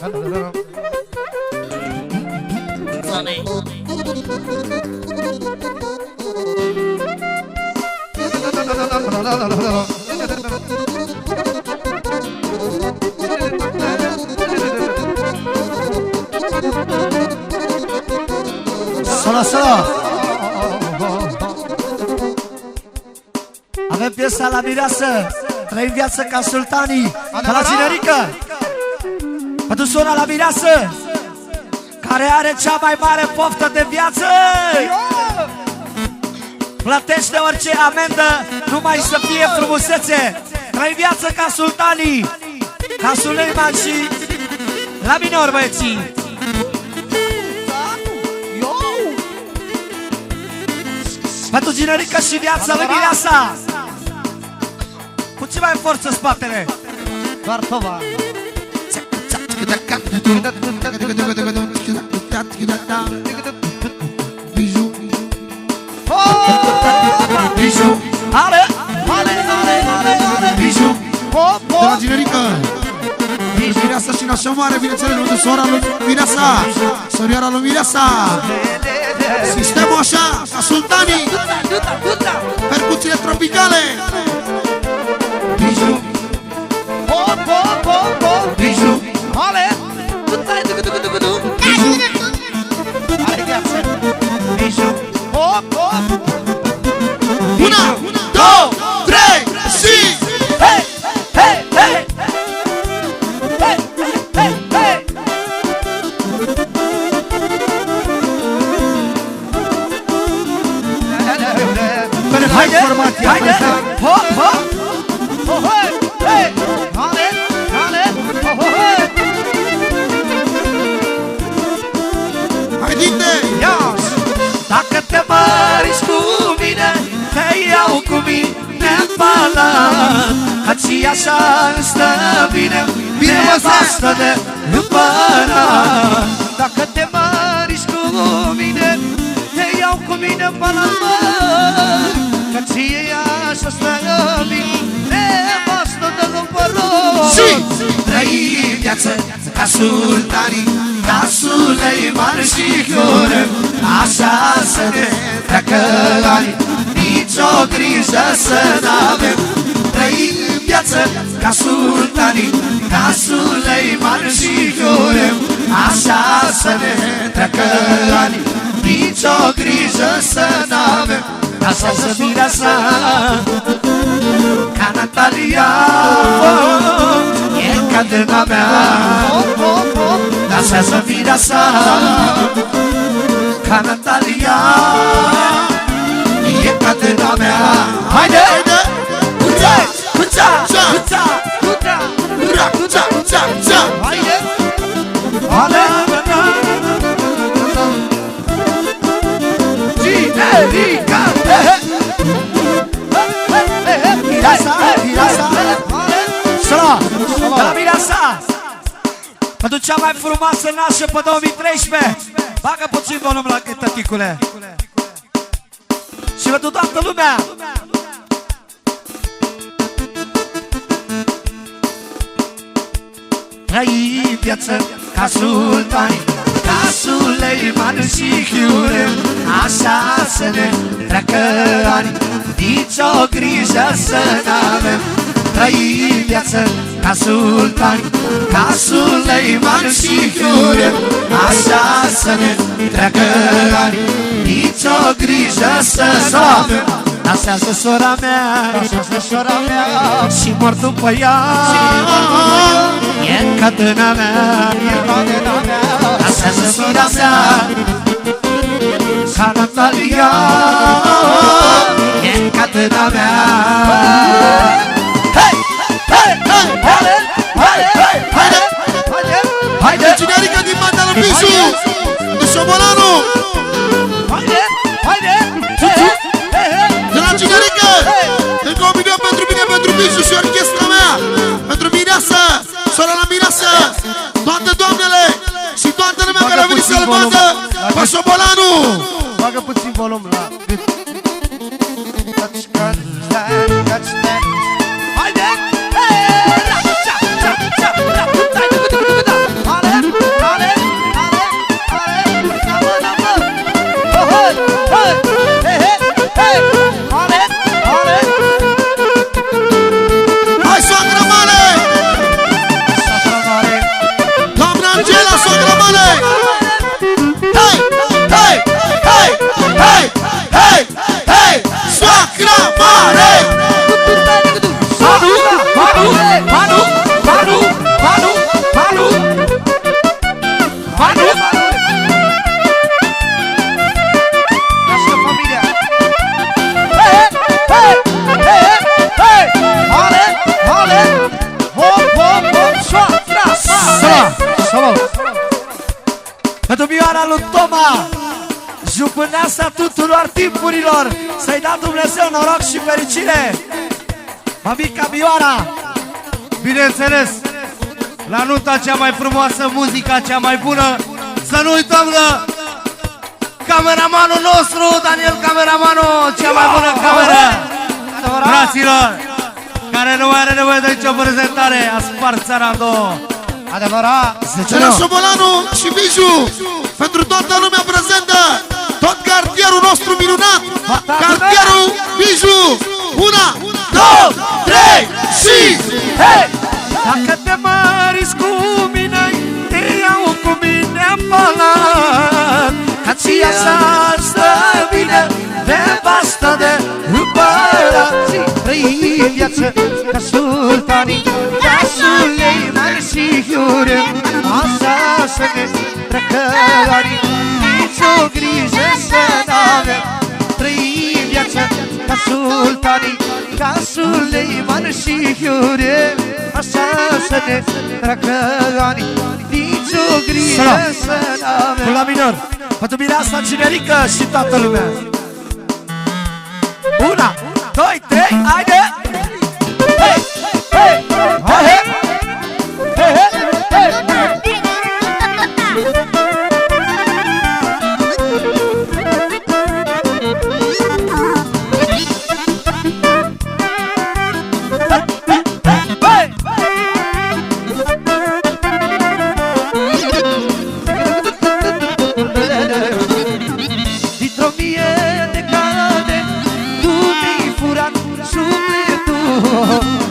Solo. Avem piesa la mireasă, trăim viață ca sultanii, de la Cinerică. Pentru sora la mireasă, care are cea mai mare poftă de viață. Plătește orice amendă, numai să fie frumusețe. Trăim viață ca sultanii, ca Suleiman și la minor, băieții. Pentru Cinerică și viața lui mireasa. Puțin mai forță spatele. Doar tova. Bijou. Ale. Bijou. De la Cinerică. Mireasa și nașa mare, bineînțeles, nu sora lui mireasa, sorioara lui mireasa. Sistemul așa, ca sultanii. Percuțiile tropicale. Bijou. Bijou. Bijou. Bijou. Una, două, trei și... Hey, hey, hey. Hey, hey, hey. Haide, haide. Hop, hop. Oh, hey, hey. Hale, hale. Oh, hey. Haidite! Dacă te măriți cu mine, te iau cu mine în palat. Că-ți așa îmi stă bine, nevastă de împărat. Dacă te măriți cu mine, te iau cu mine în palat. Că-ți așa stă bine, nevastă de împărat. Și trăim viață ca sultanii, ca Suleiman și Hurem. Așa să ne treacă ani, nicio grijă să n-avem. Trăim viață ca sultanii, ca Suleiman și Hurem. Așa să ne treacă ani, nicio grijă să n-avem. Așa să mireasa ca Natalia, e cadena mea. Dansează mireasa ca Natalia, e cadena mea. Haide! Cuța! Cuța! Cuța! Cuța! Haide! Cinerica! Mireasa! Sora! De la mireasa! Pentru cea mai frumoasă nașă pe 2013. Bagă puțin volum la tăticule. Și pentru toată lumea. Trăim viață ca sultani, ca Suleiman și Hurem. Așa să ne treacă ani, nicio grijă să n-avem. Trăim viață ca sultani, ca Suleiman și Hurem. Așa să ne treacă ani, nicio grijă să n-avem. Dansează sora mea, și mor după ea, e cadena mea. Dansează sora mea ca Natalia, e cadena mea. Hei, hei, hei, Haide! Cinerică din Mandala Pisu, de Șobolanu. Haide! De la Cinerică, încă 1 milion pentru mine, pentru Pisu și orchestra mea, pentru mireasă, sora la mireasă, toate doamnele și toată lumea care a venit să-l vadă pe Șobolanu. Bagă puțin volum la gât. Haide! tuturor timpurilor. Să-i dea Dumnezeu noroc și fericire. Mamica Mioara. Bineînțeles, la nunta cea mai frumoasă, muzica cea mai bună. Să nu uităm de cameramanul nostru, Daniel Cameramanul, cea mai bună cameră. Fraților, care nu mai are nevoie de nicio prezentare, a spart țara în două. Adevărat. De la Șobolanu și Biju, pentru toată lumea prezentă, tot cartierul nostru minunat, cartierul Biju. 1, 2, 3 și hei! Dacă te măriți cu mine, te iau cu mine în palat. Ca ți așa stă bine, nevastă de împărat. Trăi viață ca sultanii, ca Suleiman și Hiurem. Așa să ne treacă anii, nici-o grijă să n-avem. Trăi viață ca sultanii, ca Suleiman și Hiurem. Așa să ne treacă anii, nici-o grijă să n-avem. Pula minor, pentru mireasa generică și toată lumea. 1, 2, 3, haide! Hei, hei, hei, hei! Hei, hei, hei!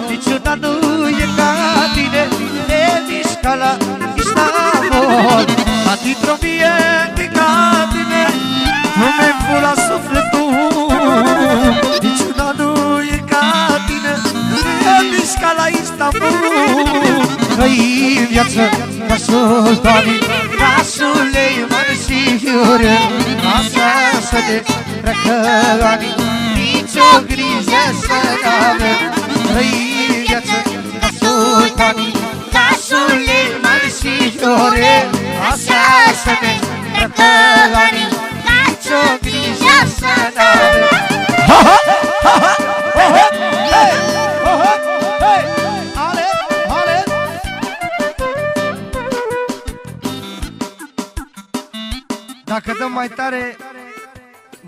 Niciuna nu e ca tine, te mișca la Istanbul. Dar dintr-o mie de ca tine, tu mi-ai furat sufletul. Niciuna nu e ca tine, te mișca la Istanbul. Trăi viață ca sultanii, ca Suleiman și Hiurem. Așa să ne treacă anii, nici-o grijă să n-avem. Trăi viață ca sultanii, ca Suleiman și Hiurem. Așa să ne treacă anii, nici-o grijă să n-avem. Ha, ha, ha, ha, ha, ha, hei, ha, ha, hei, ale, ale. Dacă dăm mai tare,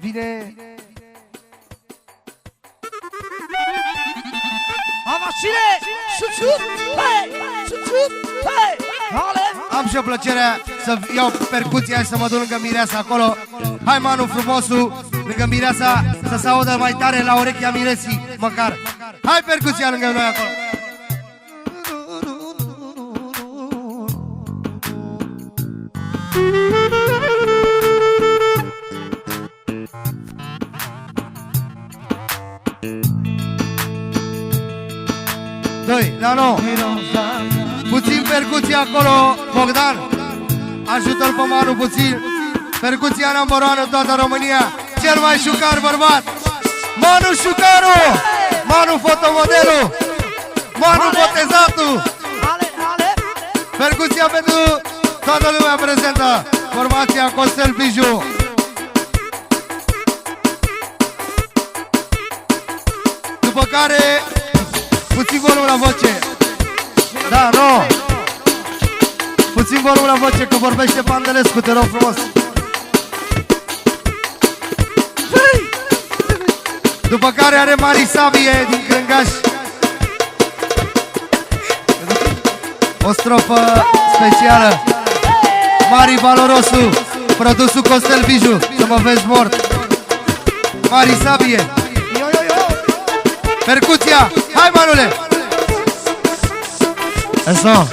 vine... Avacine! Șuțup! Hei! Șuțup! Hei! Ale! Am și o plăcerea să iau percuția și să mă duc lângă mireasa acolo. Hai, Manu frumosul, lângă mireasa, să se audă mai tare la urechea miresii, măcar. Hai percuția lângă noi acolo. Doi, la nou. Puțin percuție acolo, Bogdan. Ajută-l pe Manu puțin. Percuția number 1 în toată România. Cel mai șucar bărbat, Manu Șucaru. Manu fotomodelul, Manu botezatul. Percuția pentru toată lumea prezentă. Formația Costel Biju. După care puțin volum la voce. Da, no. Puțin volum la voce, că vorbește Pandelescu, te rog frumos. După care are Mari Sabie din Crângaș. O strofă specială. Mari Valorosu, produsul Costel Biju. Să mă vezi mort. Mari Sabie. Percuția, hai Manule! Eso!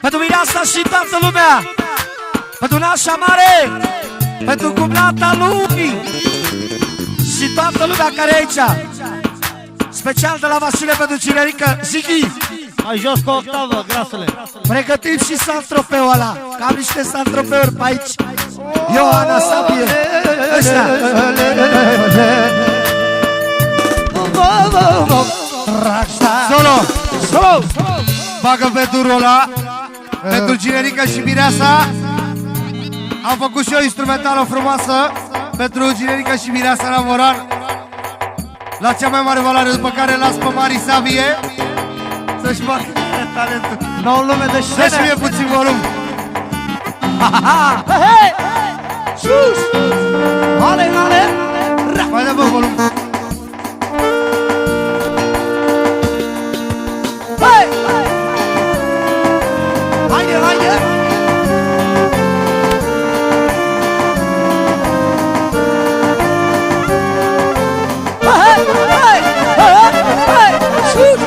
Pentru mireasa și toată lumea, pentru nașa mare, pentru cumnata lui și toată lumea care e aici. Special de la Vasile pentru Cinerică, Zighi. Mai jos cu o octavă, grasule. Pregătim și Santrofeul ăla, că am niște Santrofeuri pe aici. Ioana, Sabie, ăștia. Solo! Solo! Bagă pentru rola, pentru Ginerica și Mireasa. Am făcut și o instrumentală frumoasă pentru Ginerica și Mireasa Namoran, la cea mai mare valoare, după care las pe Mari Sabie să-și facă talentul. Nouă lume de scenă. Dă-și mie puțin volum. Hei! Sus! Ale, ale! Mai dă bă volum. Hei! Haide, haide! Hei! Hei! Hei! Hei! Sus!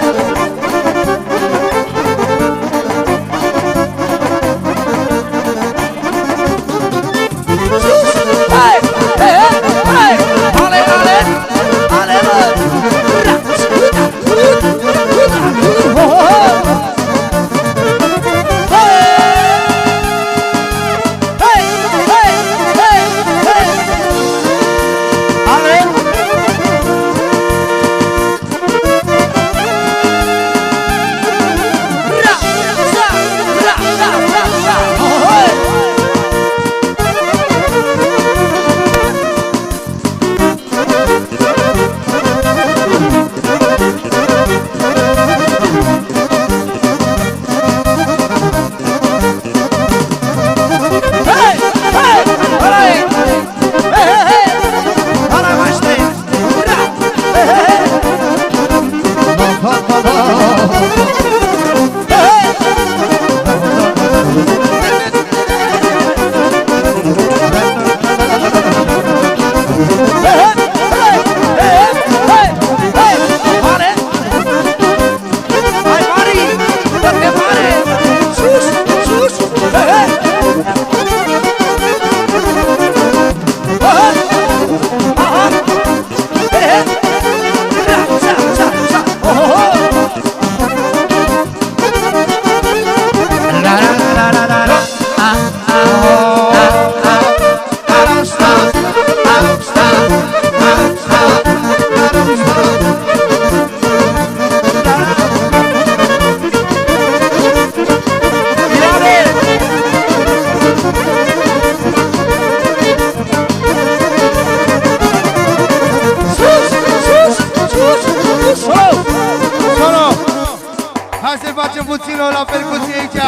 La percuție aici,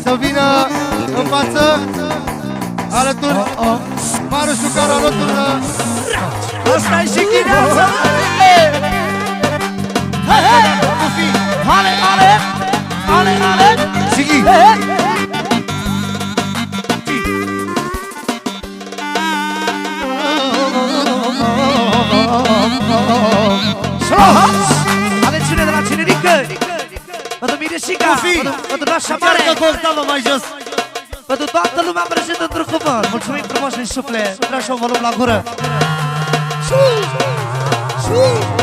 să vină în față, alături, Maru Șucaru alături. Ăsta-i și Ghineața! Hei, hei! Ale, ale! Ale, ale! Sighi! Atențiune de la Cinerică! Pentru Mireșica, pentru Nașa Mare, cu octavă mai jos. pentru toată lumea prezentă într-un cuvânt. Mulțumim frumos din suflet, tragi un volum la gură. Sus! Sus!